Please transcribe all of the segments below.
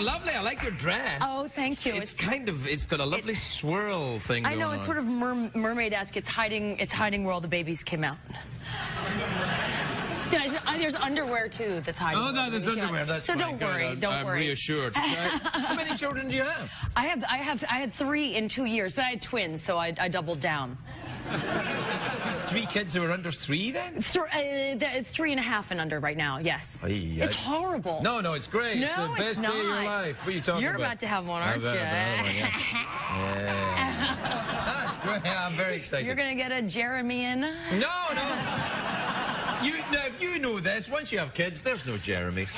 lovely. I like your dress. Oh, thank you. It's got a lovely swirl thing going on. I know, it's sort of mermaid-esque. It's hiding where all the babies came out. There's underwear too that's hiding. Oh no, there's underwear. That's so fine. don't worry. Don't worry. I'm reassured. How many children do you have? I had 3 in 2 years, but I had twins, so I doubled down. 3 kids who are under 3 then? 3.5 and under right now. Yes. It's horrible. No, it's great. No, it's the best day of your life. What are you talking You're about? about to have one, aren't you? Yeah. That's great. I'm very excited. You're gonna get a Jeremy in? No. If you know this, once you have kids, there's no Jeremys.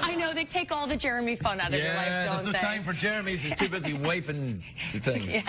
I know, they take all the Jeremy fun out of your life, don't they? There's no time for Jeremys. He's too busy wiping things. Yeah.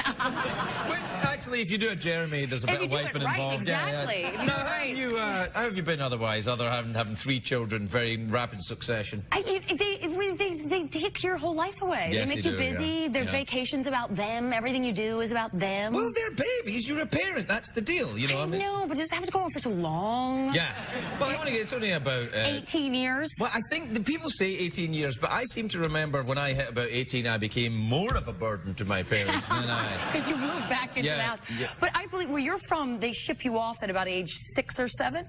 Which, actually, if you do a Jeremy, there's a bit of wiping involved. Exactly. Yeah. Now, how have you been otherwise, other than having 3 children, very rapid succession? They take your whole life away. Yes, they make you busy. Yeah. Their vacation's about them. Everything you do is about them. Well, they're babies. You're a parent. That's the deal. You know. I know, but does it have to go on for so long? Yeah. Well, it's only about 18 years. Well, I think the people say 18 years, but I seem to remember when I hit about 18, I became more of a burden to my parents than Because you moved back into the house. Yeah. But I believe where you're from, they ship you off at about age 6 or 7.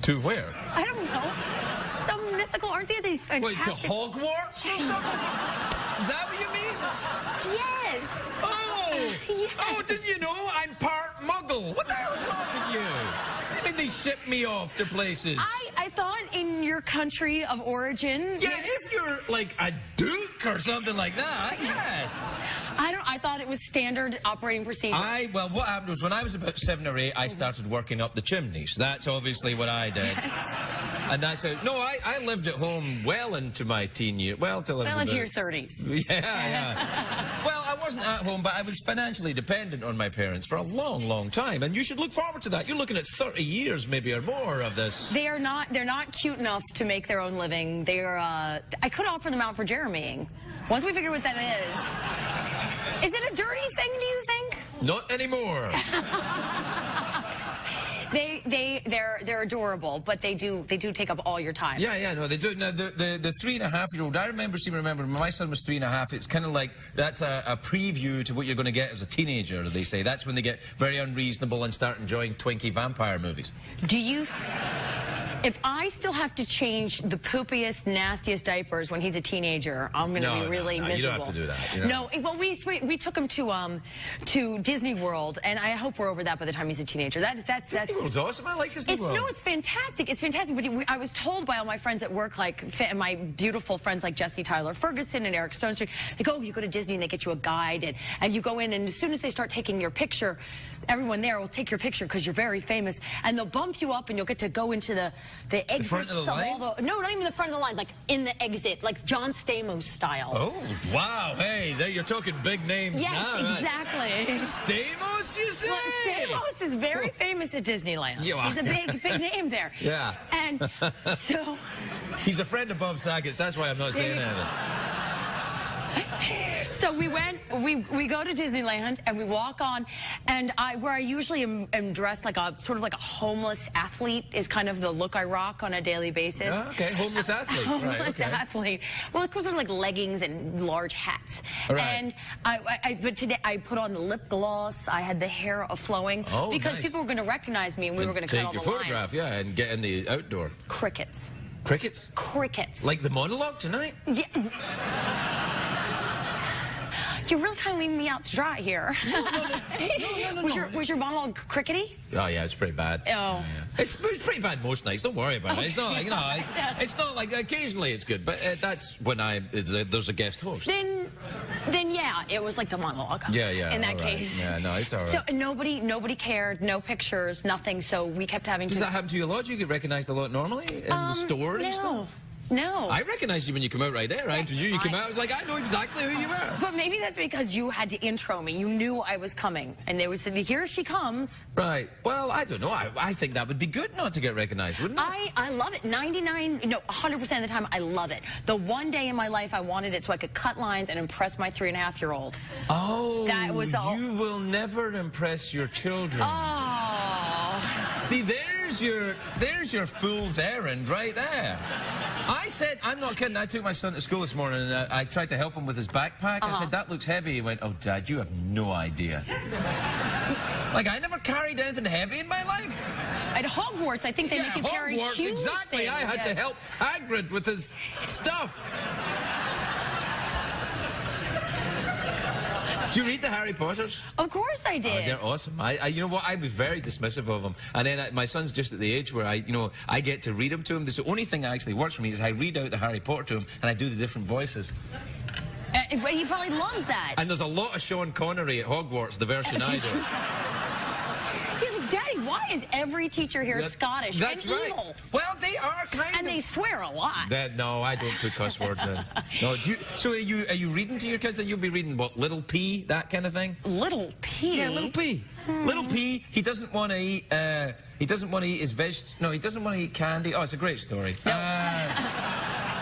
To where? I don't know. Some mythical, aren't they? These fantastic... Wait, to Hogwarts or something? Is that what you mean? Yes. Oh! Yes. Oh, didn't you know? I'm part Muggle. What the hell's wrong with you? I mean, they ship me off to places. I thought in your country of origin... Yeah, if you're like a duke or something like that, yes. I thought it was standard operating procedure. Well, what happened was when I was about 7 or 8, I started working up the chimneys. That's obviously what I did. Yes. And that's how... No, I lived at home well into my teen years. Well, till I was into your 30s. Yeah. Well, I wasn't at home, but I was financially dependent on my parents for a long, long time. And you should look forward to that. You're looking at 30 years, maybe, or more of this. They're not cute enough to make their own living. They're, I could offer them out for Jeremying. Once we figure what that is it a dirty thing, do you think? Not anymore. They're adorable, but they do take up all your time. Yeah, no, they do. Now, the 3.5-year-old, I remember when my son was 3.5, it's kind of like, that's a preview to what you're going to get as a teenager, they say. That's when they get very unreasonable and start enjoying Twinkie vampire movies. Do you... If I still have to change the poopiest, nastiest diapers when he's a teenager, I'm going to be really miserable. You don't have to do that. No, well, we took him to Disney World, and I hope we're over that by the time he's a teenager. Disney World's awesome. I like Disney World. No, it's fantastic. It's fantastic. But I was told by all my friends at work, like my beautiful friends like Jesse Tyler Ferguson and Eric Stonestreet, they go, oh, you go to Disney and they get you a guide, and you go in, and as soon as they start taking your picture, everyone there will take your picture because you're very famous, and they'll bump you up, and you'll get to go into the exits front of the line? No, not even the front of the line, like in the exit, like John Stamos style. Oh, wow. Hey, you're talking big names now. Yes, exactly. Stamos, you say? Well, Stamos is very famous at Disneyland. Yeah, well. She's a big name there. Yeah. And so... He's a friend of Bob Saget's, that's why I'm not saying anything. So we go to Disneyland and we walk on, and where I usually am dressed like a sort of like a homeless athlete is kind of the look I rock on a daily basis. Oh, okay, homeless athlete. Homeless athlete. Well, of course, they're like leggings and large hats. Right. And but today I put on the lip gloss. I had the hair flowing because people were going to recognize me, and we were going to cut all the lines. Take your photograph, yeah, and get in the outdoor. Crickets. Crickets? Crickets. Like the monologue tonight? Yeah. You're really kind of leaving me out to dry here. No. Was your monologue crickety? Oh yeah, it's pretty bad. Oh. Yeah. It's pretty bad most nights. Don't worry about it. It's not like it's not like occasionally it's good, but that's when there's a guest host. Then yeah, it was like the monologue. Yeah. In that case. Yeah, no, it's all right. So nobody cared, no pictures, nothing. So we kept having. Does that happen to you a lot? Do you get recognized a lot normally in the store and stuff? No. I recognized you when you come out right there. I introduced you. You came out. I was like, I know exactly who you were. But maybe that's because you had to intro me. You knew I was coming. And they would say, here she comes. Right. Well, I don't know. I think that would be good not to get recognized, wouldn't it? I love it. 100% of the time, I love it. The one day in my life I wanted it so I could cut lines and impress my 3.5-year-old. Oh. That was all. You will never impress your children. Oh. See, there's your fool's errand right there. I said, I'm not kidding, I took my son to school this morning and I tried to help him with his backpack. I said, that looks heavy. He went, oh, Dad, you have no idea. Like, I never carried anything heavy in my life. At Hogwarts, I think they make you carry Hogwarts, huge exactly. things. I had to help Hagrid with his stuff. Do you read the Harry Potters? Of course I did. Oh, they're awesome. You know what? I was very dismissive of them. And then my son's just at the age where I get to read them to him. That's the only thing that actually works for me is I read out the Harry Potter to him and I do the different voices. But he probably loves that. And there's a lot of Sean Connery at Hogwarts, the version I do. He's like, Daddy, why is every teacher here Scottish That's and right. evil? Well, they are kind of. And they swear a lot. No, I don't put cuss words in. No, so are you reading to your kids? And you'll be reading what, Little P, that kind of thing? Little P? Yeah, Little P. Little P. He doesn't want to eat. He doesn't want to eat his veg. No, he doesn't want to eat candy. Oh, it's a great story. No.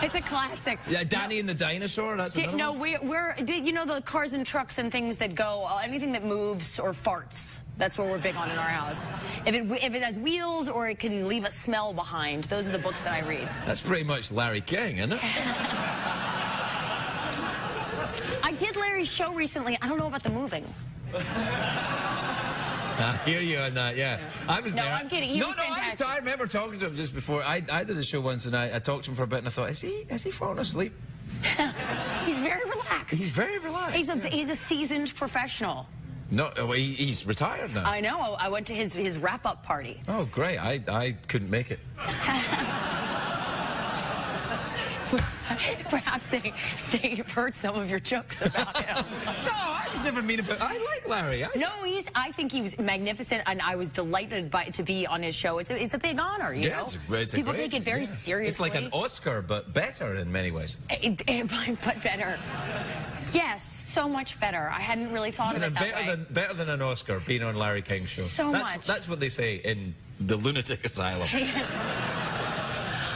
It's a classic. Yeah, Danny and the Dinosaur. That's another no, one. we're you know the cars and trucks and things that go, anything that moves or farts. That's what we're big on in our house. If it has wheels or it can leave a smell behind, those are the books that I read. That's pretty much Larry King, isn't it? I did Larry's show recently. I don't know about the moving. I hear you on that, yeah. I was No, there. I'm kidding. He was fantastic. I remember talking to him just before. I did a show once and I talked to him for a bit and I thought, is he falling asleep? He's very relaxed. He's very relaxed. He's a seasoned professional. No, he's retired now. I know. I went to his wrap-up party. Oh, great. I couldn't make it. Perhaps they've heard some of your jokes about him. No, I was never mean about. I like Larry. I think he was magnificent, and I was delighted to be on his show. It's a big honor, you know. People take it very seriously. It's like an Oscar, but better in many ways. But better. Yes, so much better. I hadn't really thought of it that way. Better than an Oscar, being on Larry King's show. So much. That's what they say in the lunatic asylum.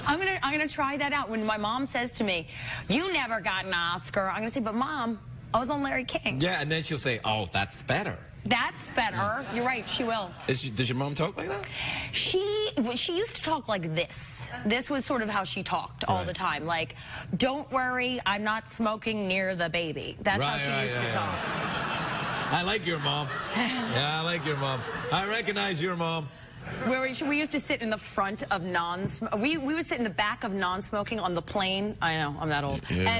I'm gonna try that out. When my mom says to me, "You never got an Oscar," I'm gonna say, "But Mom, I was on Larry King." Yeah, and then she'll say, "Oh, that's better." That's better. You're right. She will. Does your mom talk like that? She used to talk like this. This was sort of how she talked all the time. Like, "Don't worry, I'm not smoking near the baby." That's how she used to talk. I like your mom. Yeah, I like your mom. I recognize your mom. We used to sit in the front of we would sit in the back of non-smoking on the plane. I know, I'm that old. Yeah,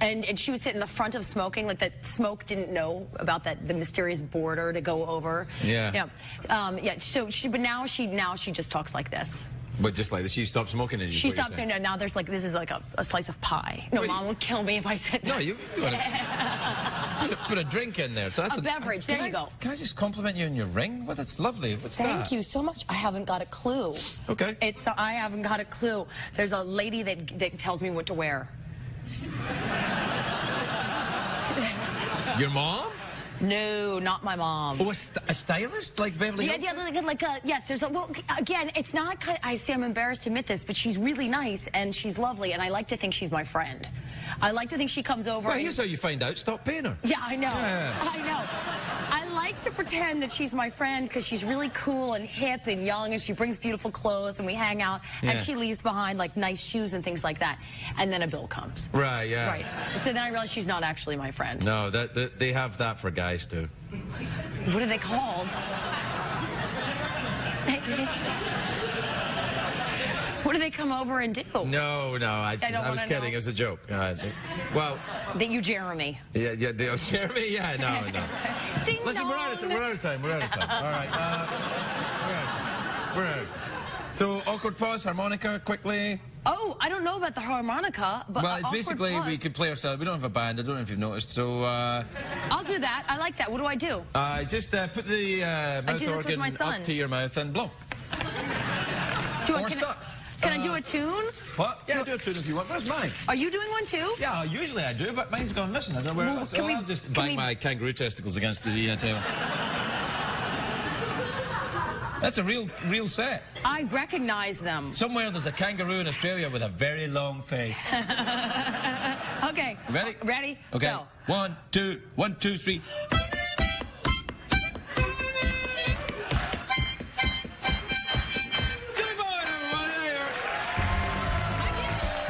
and she would sit in the front of smoking, like that smoke didn't know about the mysterious border to go over. Yeah. Yeah. So but now she just talks like this. But just like this, she stopped smoking and she stopped saying, no, now there's like, this is like a slice of pie. No, Mom would kill me if I said no. You want to put a drink in there. So that's a beverage. There you go. Can I just compliment you on your ring? Well, that's lovely. What's that? Thank you so much. I haven't got a clue. Okay. I haven't got a clue. There's a lady that tells me what to wear. Your mom? No, not my mom. Oh, a stylist like Beverly Hills? Yes. There's well, again, it's not. I see. I'm embarrassed to admit this, but she's really nice and she's lovely, and I like to think she's my friend. I like to think she comes over. Well, here's how you find out. Stop paying her. Yeah, I know. Yeah. I know. I like to pretend that she's my friend because she's really cool and hip and young, and she brings beautiful clothes, and we hang out, and she leaves behind like nice shoes and things like that, and then a bill comes. Right. Yeah. Right. So then I realize she's not actually my friend. No, they have that for guys too. What are they called? What do they come over and do? No, I was kidding. It was a joke. Well, that you Jeremy. Yeah, Jeremy. Yeah, no. Ding Listen, dong. we're out of time. All right, we're out of time. So awkward pause, harmonica, quickly. Oh, I don't know about the harmonica, but well, it's basically we could play ourselves. We don't have a band. I don't know if you've noticed. So I'll do that. I like that. What do I do? Just put the mouth organ up to your mouth and blow. Or suck. Can I do a tune? What? Yeah, do a tune if you want. Where's mine? Are you doing one too? Yeah, usually I do, but mine's gone missing. I don't know where it is. I'll just bang my kangaroo testicles against the table. That's a real set. I recognize them. Somewhere there's a kangaroo in Australia with a very long face. Okay. Ready? Ready? Okay. Go. 1, 2, 1, 2, 3.